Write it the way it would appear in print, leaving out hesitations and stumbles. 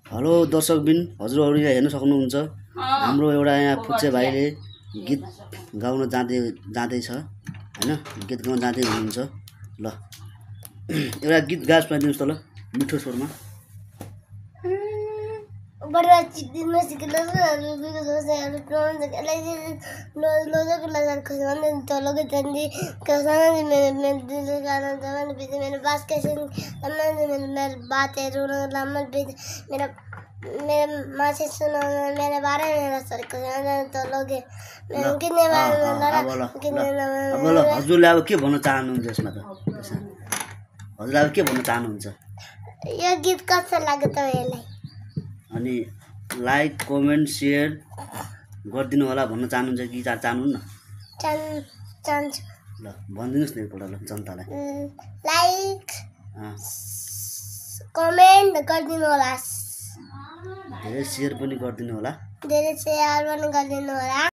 Hello दर्शकबिन, हजुरहरू यहाँ हेर्न सक्नुहुन्छ। हाम्रो एउटा यहाँ फुच्चे भाइले गीत गाउन जाँदैछ हैन, गीत गाउन जाँदै हुनुहुन्छ। ल एउटा गीत गा सुनाइदिनुस् त ल, मिठो स्वरमा। हजुरले अब के भन्न चाहनुहुन्छ यसमा त? हजुरले अब के भन्न चाहनुहुन्छ? यो गीत कस्तो लाग्यो तपाईलाई? अनि लाइक कमेन्ट सेयर गरिदिनु होला भन्न चाहनुहुन्छ कि चाहनुहुन्न? चाहन्छु। ल भनिदिनुस् न एकपल्ट ल जनतालाई। लाइक कमेन्ट गरिदिनु होला। धेरै सेयर पनि गरिदिनु होला। धेरै सेयर पनि गरिदिनु होला।